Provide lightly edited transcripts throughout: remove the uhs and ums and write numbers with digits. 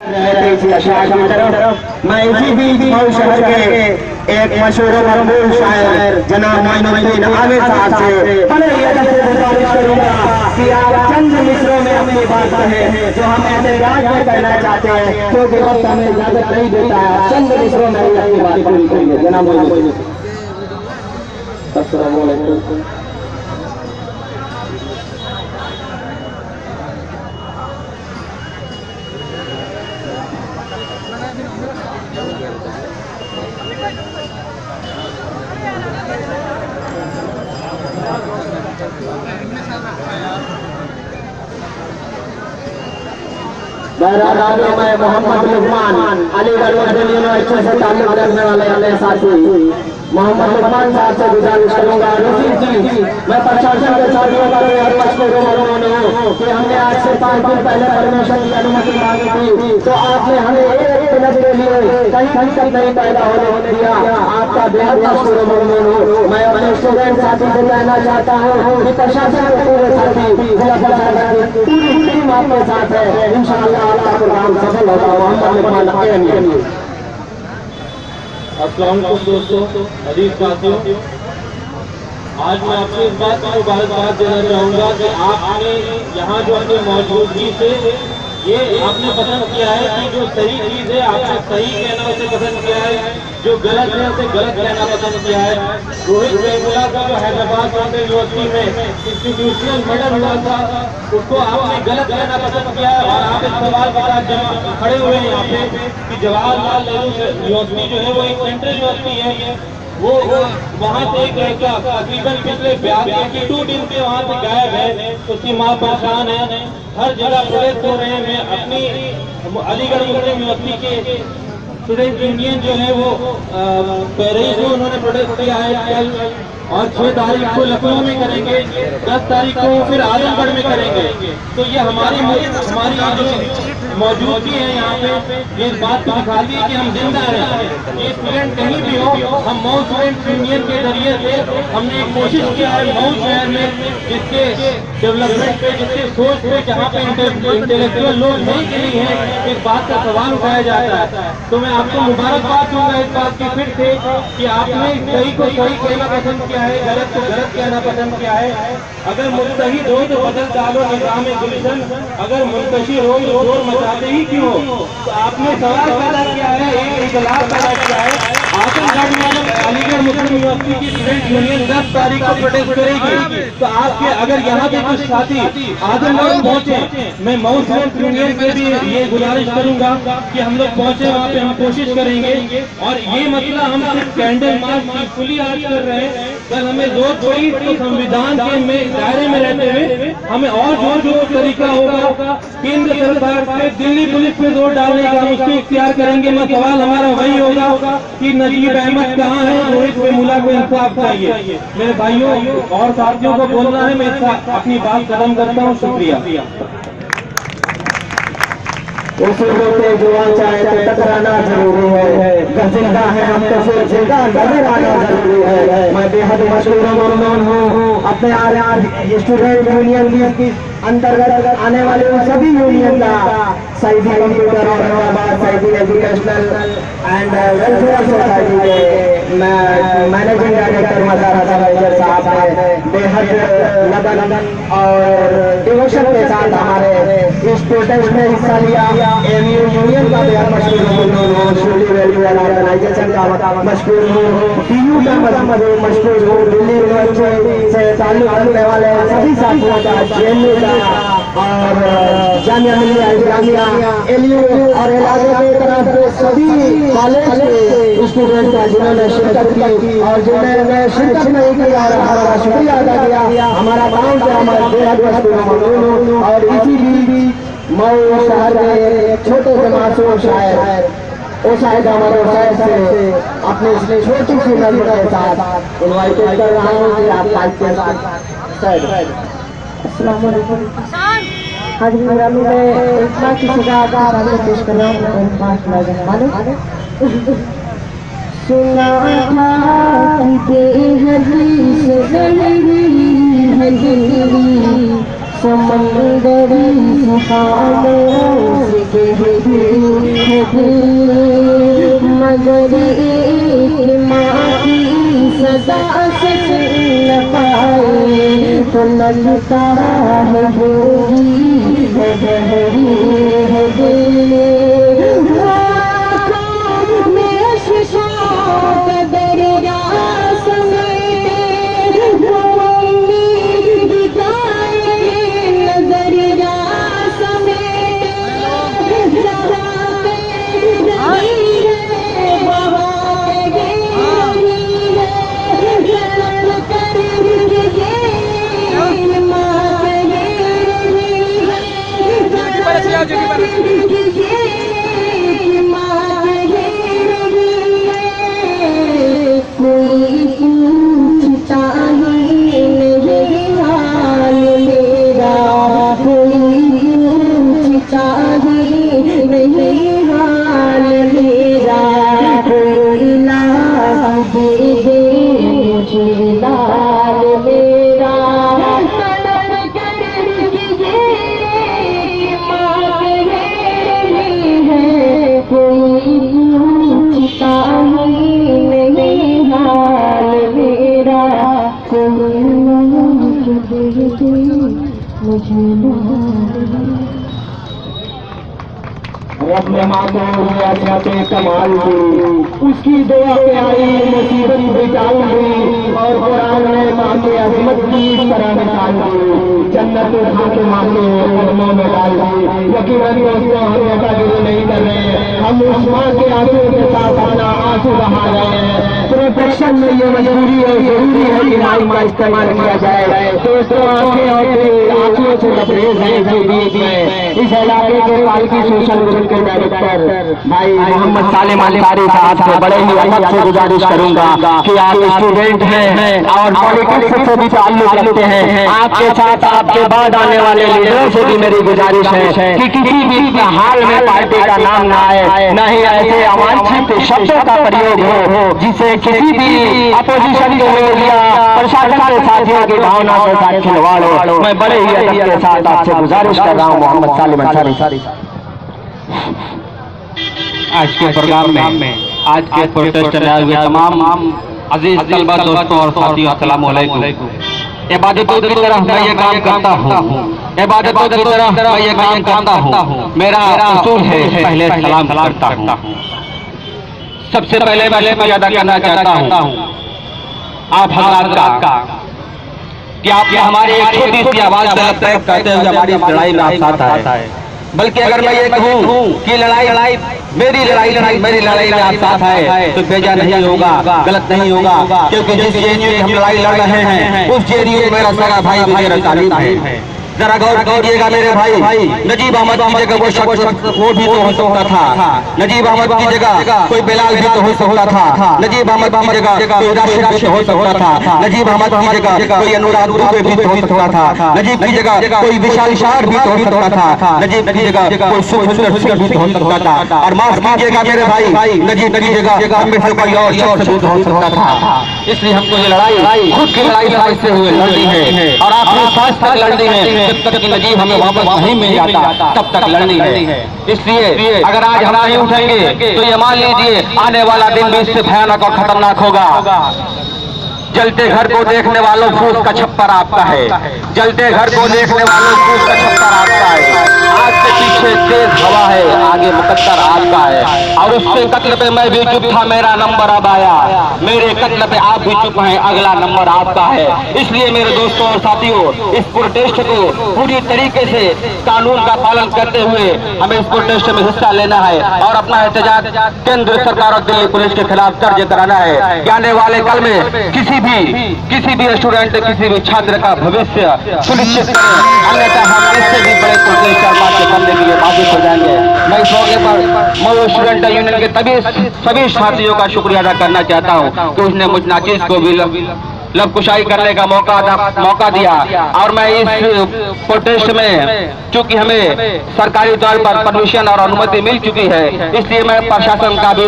मैं इसी बीच मऊ शहर के एक मशहूर मकबूल शायर जनाब मोइनुद्दीन आमिर साहब से बड़े अदब से गुजारिश करूंगा कि आप चंद मिसरों में अपनी बात कहें जो हम एतराज में कहना चाहते हैं, क्योंकि वक्त हमें इजाजत नहीं देता है। चंद मिसरों में ही अपनी बात पूरी करिए जनाब मोइनुद्दीन। अस्सलाम वालेकुम। मैं मोहम्मद लुकमान अलीगढ़ मुस्लिम यूनिवर्सिटी से ताल्लुक रखने वाले साथी मोहम्मद लुकमान साहब से गुजारिश करूंगा। रशीद जी, मैं प्रशासन के साथियों का कि हमने आज से 5 दिन पहले परमिशन की अनुमति मांगी थी, तो आपने हमें एक मिनट के लिए कहीं दिक्कत नहीं पैदा होने दिया। आपका बेहद मशहूर ममनून हूँ। मैं अपने स्टूडेंट साथी से कहना चाहता हूँ कि प्रशासन के पूरे साथी पूरी टीम आपके साथ है। इंशाअल्लाह आपका प्रोग्राम सफल होगा। मोहम्मद लुकमान अस्सलाम वालेकुम दोस्तों, अजीज साथियों, आज मैं आपसे इस बात की मुबारकबाद देना चाहूँगा कि आपने यहाँ जो अपनी मौजूदगी से ये आपने पसंद किया है कि जो सही चीज़ है आपने सही कहना उसे पसंद किया है, जो गलत है उसे गलत कहना पसंद किया है। रोहित वेमुला का जो हैदराबाद यूनिवर्सिटी में इंस्टीट्यूशनल मर्डर हुआ था उसको आपने गलत कहना पसंद किया है, और आप इस सवाल के साथ खड़े हुए हैं यहाँ पे कि जवाहरलाल नेहरू यूनिवर्सिटी जो है वो एक सेंट्रल यूनिवर्सिटी है, वो वहाँ से एक लड़का तकरीबन पिछले 82 दिन से वहाँ से गायब है, उसकी माँ परेशान है, हर जगह प्रोटेस्ट हो रहे हैं। मैं अपनी अलीगढ़ मुस्लिम यूनिवर्सिटी के स्टूडेंट यूनियन जो है वो पेरिस में उन्होंने प्रोटेस्ट किया है कल, और 6 तारीख को लखनऊ में करेंगे, 10 तारीख को फिर आजमगढ़ में करेंगे। तो ये हमारी जो मौजूदगी है यहाँ पे ये इस बात को दिखाती है कि हम जिंदा हैं। ये स्टूडेंट कहीं भी हो, हम मऊ स्टूडेंट यूनियन के जरिए से हमने एक कोशिश किया है मऊ शहर में जिसके डेवलपमेंट पे, जिसके सोच पे, जहाँ पे इंटेलेक्चुअल लोग नहीं के लिए हैं, इस बात का सवाल उठाया जाता है। तो मैं आपको मुबारकबाद दूंगा इस बात की फिर से कि आपने सही को सही कहना पसंद किया है, गलत को गलत कहना पसंद किया है। अगर मुस्तहिद हो तो बदल डालो निज़ाम गुलशन, अगर मुंतशिर हो तो शोर मचाते ही क्यों हो। तो आपने सवाल पैदा किया है, एक इख्तिलाफ पैदा किया है। आजमगढ़ में अलीगढ़ मुस्लिम यूनिवर्सिटी की स्टूडेंट यूनियन 10 तारीख को प्रोटेस्ट करेगी, तो आपके अगर यहाँ के कुछ साथी आजमगढ़ पहुँचे, मैं मऊ स्टूडेंट यूनियन से भी ये गुजारिश करूंगा कि हम लोग पहुँचे, वहाँ पे हम कोशिश करेंगे। और ये मसला हम सिर्फ कैंडल मार्च पीसफुली आज कर रहे हैं, कल हमें जरूरत पड़ी तो संविधान के दायरे में रहते हुए हमें और जो तरीका होगा केंद्र सरकार पे, दिल्ली पुलिस पे जोर डालने का हम उसको इख्तियार करेंगे। मैं सवाल हमारा वही होगा कि नजीब अहमद कहाँ है, रोहित वेमुला को इंसाफ चाहिए। मेरे भाइयों और साथियों को बोलना है, मैं अपनी बात खत्म करता हूँ। शुक्रिया। उसी होते जुआन चाहे तो टकराना जरूरी है, जिंदा है हम तो फिर जिंदा नजर आना जरूरी है। मैं बेहद मशहूर ममनून हूँ अपने स्टूडेंट यूनियन की अंतर्गत आने वाले उन सभी यूनियन का, Saeedi computer Aurangabad, Saeedi educational and welfare society के मैनेजिंग डायरेक्टर मज़ार साहब ने बेहद लगन और डिवोशन के साथ हमारे इस प्रोटेस्ट में हिस्सा लिया। एमयू यूनियन का बेहद मशहूर ऑर्गेनाइजेशन का मशहूर हूँ, टीयू का मशहूर हूँ, दिल्ली यूनिवर्सिटी से ताल्लुक रखने वाले सभी साथियों का, जेएनयू का और जामिया मिलिया इस्लामिया, एलयू और इलाके के तरफ से सभी कॉलेज के स्टूडेंट का जिन्होंने शिरकत की और जिन्होंने शिरकत नहीं की, और हमारा शुक्रिया अदा किया। हमारा गाँव से हमारे बेहद मशहूर और इसी भी मऊ शहर के छोटे से मासूम शायर वो शायद हमारे शायद से अपनी इसलिए छोटी सी नजर के साथ इन्वाइट कर रहा हूँ कि आप लाइक के साथ। अस्सलाम वालेकुम। आज प्रोग्राम में इतना किसी का आगे पेश कर रहा हूँ। 5 मिनट सुना था समंदरी खामोश मगर एक माँ की सदा सच न पाए तो लगता है होगी है गहरी है दिल में शीशा का दरिया रब ने माँ को रुआते कमाल दी उसकी दुआ पे आई मुसीबत बिटाई हुई और कुरान ने माँ के अजमत की इस तरह निकाल दी जन्नत उठा के माँ के कदमों में डाल दी। यकीनन दोस्तों हम ऐसा गुरु नहीं कर रहे, हम उस माँ के आंसू के साथ अपना आंसू बहा रहे हैं। प्रोटेक्शन में ये मजबूरी और जरूरी है कि माइक का इस्तेमाल किया जाए। दोस्तों आंखें और आंसुओं से लबरेज हैं इसी बीच में इस इलाके के पालकी सोशल ग्रुप के डायरेक्टर भाई मोहम्मद सालिम अंसारी साहब से बड़े ही अदब से गुजारिश करूंगा कि आप स्टूडेंट हैं और पॉलिटिक्स से भी ताल्लुक रखते हैं, आपके साथ आपके बाद आने वाले लीडरों से भी मेरी गुजारिश है कि किसी भी हाल में पार्टी का नाम न आए, न ही ऐसे अवांछित शब्दों का प्रयोग हो जिसे किसी भी अपोजिशन के लोग या प्रशासन के साथियों की भावना के साथ खिलवाड़ हो। मैं बड़े ही अदब के साथ आपसे गुजारिश कर रहा हूँ मोहम्मद सालिम अंसारी। आज के प्रोग्राम में आज के प्रोटेस्ट चलाए हुए तमाम अजीज तलबा दोस्तों और साथियों अस्सलाम वालेकुम। इबादतों की तरह मैं ये काम करता हूँ, इबादतों की तरह मैं ये काम करता हूँ। मेरा उसूल है पहले सलाम करता हूँ। सबसे पहले मैं शुक्रिया अदा करना चाहता हूँ आप हजरात का कि आपने हमारी एक छोटी सी आवाज करते हुए हमारी लड़ाई में आप साथ आए। बल्कि अगर मैं ये कहूँ कि मेरी लड़ाई में आप साथ आए तो बेजा नहीं होगा, गलत नहीं होगा, क्योंकि जिस जेडीयू हम लड़ाई लड़ रहे हैं उस जेडीयू मेरा सगा भाई मेरा तालीम है। जरा गौर कीजिएगा मेरे भाई, नजीब अहमद की जगह वो शख्स वो भी तो हो सकता था, नजीब अहमद की जगह कोई बिलाल भी तो हो सकता था, नजीब अहमद की जगह कोई राशिद भी तो हो सकता था, नजीब अहमद की जगह कोई अनुराग दुबे भी तो हो सकता था, नजीब की जगह कोई विशाल शार भी तो हो सकता था, नजीब की जगह कोई सुखविंदर सिंह भी तो हो सकता था। और माफ कीजिएगा मेरे भाई, नजीब की जगह हमें से कोई और शख्स भी तो हो सकता था। इसलिए हमको ये लड़ाई खुद की लड़ाई से हुए लड़नी है और आपने साथ तक लड़नी है। जब तक कि नजीब हमें वापस नहीं मिल जाता तब तक लड़नी है। इसलिए अगर आज हम नहीं उठेंगे तो ये मान लीजिए आने वाला दिन भी इससे भयानक और खतरनाक होगा। जलते घर को देखने वालों फूस का छप्पर आपका है, जलते घर को देखने वालों फूस का छप्पर आपका है। आज के पीछे तेज हवा है, आगे मुकद्दर आपका है। और उसके कत्ल पे मैं भी चुप था, मेरा नंबर अब आया। मेरे कत्ल पे आप भी चुप हैं, अगला नंबर आपका है। इसलिए मेरे दोस्तों और साथियों, इस प्रोटेस्ट को पूरी तरीके से कानून का पालन करते हुए हमें इस प्रोटेस्ट में हिस्सा लेना है और अपना एहतजाज केंद्र सरकार और दिल्ली पुलिस के खिलाफ दर्ज कराना है। आने वाले कल में किसी भी स्टूडेंट, किसी भी छात्र का भविष्य सुनिश्चित करें, अन्यथा हम इससे भी बड़े प्रोटेस्ट करने के लिए बाधित हो जाएंगे। मैं इस मौके पर मऊ स्टूडेंट यूनियन के सभी साथियों का शुक्रिया अदा करना चाहता हूँ कि उसने मुझ नाचीज को भी लबकुशाई करने का मौका दिया। और मैं इस प्रोटेस्ट में चूंकि हमें सरकारी तौर पर परमिशन और अनुमति मिल चुकी है, इसलिए मैं प्रशासन का भी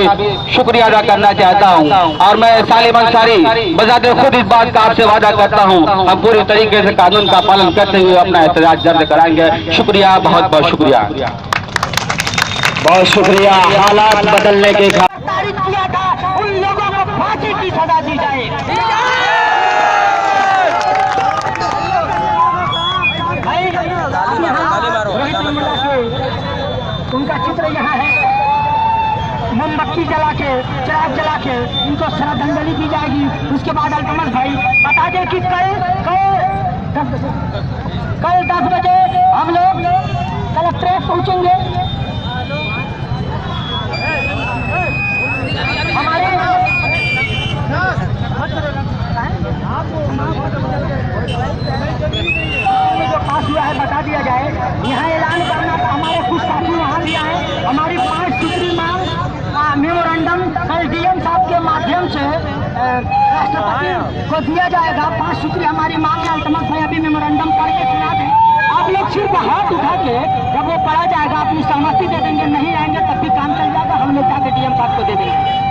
शुक्रिया अदा करना चाहता हूं। और मैं सालिम अंसारी बजाते खुद इस बात का आपसे वादा करता हूं, हम पूरी तरीके से कानून का पालन करते हुए अपना एहतजाज दर्ज कराएंगे। शुक्रिया, बहुत बहुत शुक्रिया। बहुत शुक्रिया। हालात बदलने के तारीफ किया था, उन लोगों को फांसी की सजा दी जाए। उनका चित्र यहाँ है, मोमबत्ती जला के, चिराग जला के इनको श्रद्धांजलि दी जाएगी। उसके बाद अल्तमश भाई बता दें कि कल 10 बजे हम लोग कलेक्ट्रेट पहुंचेंगे। हमारे जो पास हुआ है बता दिया जाए। यहाँ ऐलान करना था, हमारे कुछ साथी यहाँ भी आए। हमारी 5 सूत्री मांग मेमोरेंडम कल डीएम साहब के माध्यम से राष्ट्रपति को दिया जाएगा। 5 सूत्री हमारी मांग है। अल्तमश भाई अभी मेमोरेंडम करके सुना दें। आप लोग सिर्फ हाथ उठा के जब वो पढ़ा जाएगा अपनी सहमति दे देंगे, नहीं आएंगे तब भी काम चल जाएगा। हम लोग जाके डीएम साहब को दे देंगे।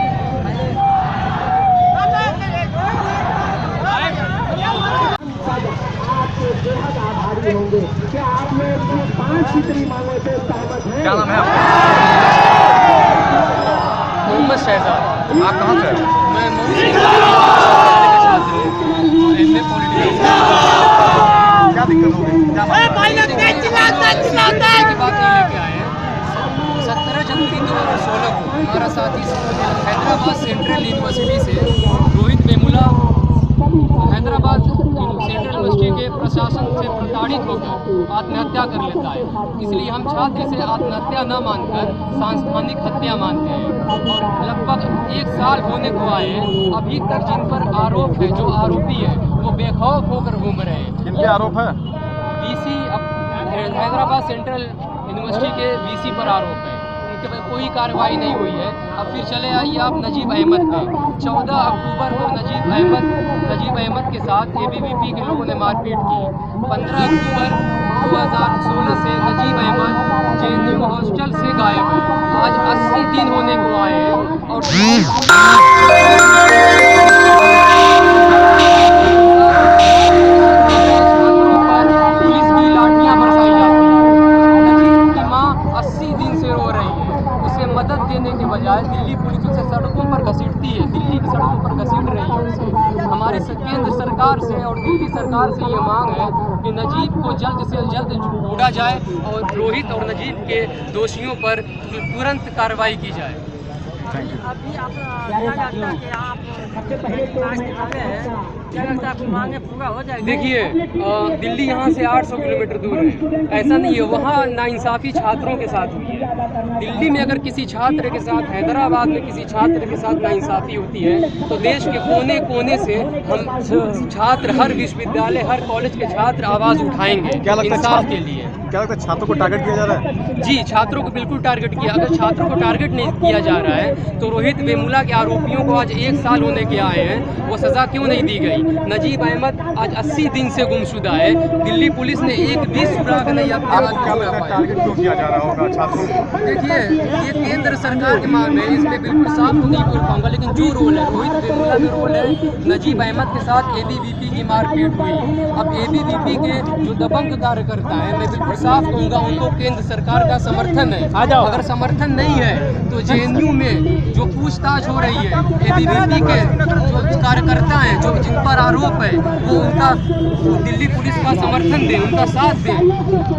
बेहद आभारी होंगे कि आपने 5 सूत्री मांगों से सहमत हैं। क्या नाम है आपका? मोहम्मद शहजाद। आप कहाँ से? मैं क्या दिक्कत हो गई? क्या बात लेके आए हैं। 17 जनवरी 2016 को हमारा साथी हैदराबाद सेंट्रल यूनिवर्सिटी से रोहित वेमुला हैदराबाद सेंट्रल यूनिवर्सिटी के प्रशासन से प्रताड़ित होकर आत्महत्या कर लेता है। इसलिए हम छात्र इसे आत्महत्या न मानकर सांस्थानिक हत्या मानते हैं। और लगभग 1 साल होने को आए हैं, अभी तक जिन पर आरोप है, जो आरोपी है वो बेखौफ होकर घूम रहे हैं। किन पे आरोप है? वीसी हैदराबाद सेंट्रल यूनिवर्सिटी के वीसी पर आरोप है, उनके पर कोई कार्रवाई नहीं हुई है। अब फिर चले आइए आप नजीब अहमद पे। 14 अक्टूबर को नजीब अहमद के साथ एबीवीपी के लोगों ने मारपीट की। 15 अक्टूबर 2016 से नजीब अहमद जेएनयू हॉस्टल से गायब है। आज 80 दिन होने को आए हैं और पुलिस की लाठियां बरसाई जाती हैं। नजीब की मां 80 दिन से रो रही है। उसे मदद देने के बजाय दिल्ली पुलिस उसे सड़कों पर घसीटती है, दिल्ली की सड़कों पर घसीट रही है उसे। हमारी केंद्र सरकार से और दिल्ली सरकार से ये मांग है कि नजीब को जल्द से जल्द ढूंढा जाए और रोहित और नजीब के दोषियों पर तुरंत कार्रवाई की जाए। अभी आप क्या लगता है कि आप सबसे पहले क्या लगता है आपकी मांगे पूरा हो जाएगी? देखिए, दिल्ली यहाँ से 800 किलोमीटर दूर है। ऐसा नहीं है, वहाँ नाइंसाफ़ी छात्रों के साथ हुई है। दिल्ली में अगर किसी छात्र के साथ, हैदराबाद में किसी छात्र के साथ नाइंसाफ़ी होती है तो देश के कोने कोने से हम छात्र, हर विश्वविद्यालय, हर कॉलेज के छात्र आवाज़ उठाएंगे इंसाफ के लिए। क्या लगता है छात्रों को टारगेट किया जा रहा है? जी, छात्रों को बिल्कुल टारगेट किया। अगर छात्रों को टारगेट नहीं किया जा रहा है तो रोहित वेमुला के आरोपियों को आज 1 साल होने के आए हैं, वो सज़ा क्यों नहीं दी गई? नजीब अहमद आज 80 दिन से गुमशुदा है। दिल्ली पुलिस ने एक भी सुराग नहीं टारगेट क्यों किया जा रहा होगा छात्रों को? देखिए, ये केंद्र सरकार के मामले है, इसमें बिल्कुल साफ तो नहीं बोल पाऊंगा, लेकिन जो रोल है रोहित वेमुला में रोल है। नजीब अहमद के साथ एबीवीपी की मारपीट हुई। अब एबीवीपी के जो दबंग कार्यकर्ता हैं, मैं बिल्कुल साफ कहूँगा उनको केंद्र सरकार का समर्थन है। अगर समर्थन नहीं है तो जेएनयू में जो पूछताछ हो रही है, एबीवीपी के जो कार्यकर्ता हैं, जो जिन पर आरोप है, वो उनका दिल्ली पुलिस का समर्थन दें, उनका साथ दें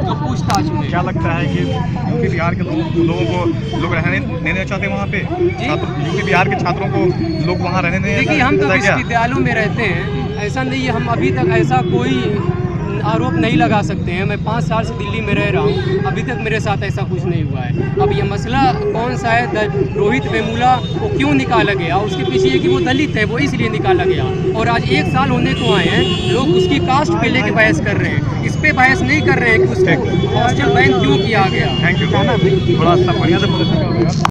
जो पूछताछ में। क्या लगता है कि यूपी बिहार के लोगों को लोग रहने नहीं चाहते वहाँ पे? यूपी बिहार के छात्रों को लोग वहाँ रहने नहीं? देखिए, हम तो विश्वविद्यालयों में रहते हैं, ऐसा नहीं है, हम अभी तक ऐसा कोई आरोप नहीं लगा सकते हैं। मैं 5 साल से दिल्ली में रह रहा हूँ, अभी तक मेरे साथ ऐसा कुछ नहीं हुआ है। अब ये मसला कौन सा है, रोहित वेमुला को क्यों निकाला गया, उसके पीछे ये कि वो दलित है, वो इसलिए निकाला गया। और आज 1 साल होने को आए हैं, लोग उसकी कास्ट पे लेके बहस कर रहे हैं, इस पे बहस नहीं कर रहे हैं कि उसको हॉस्टल बैन क्यों किया गया। Thank you. बड़ा अच्छा बढ़िया से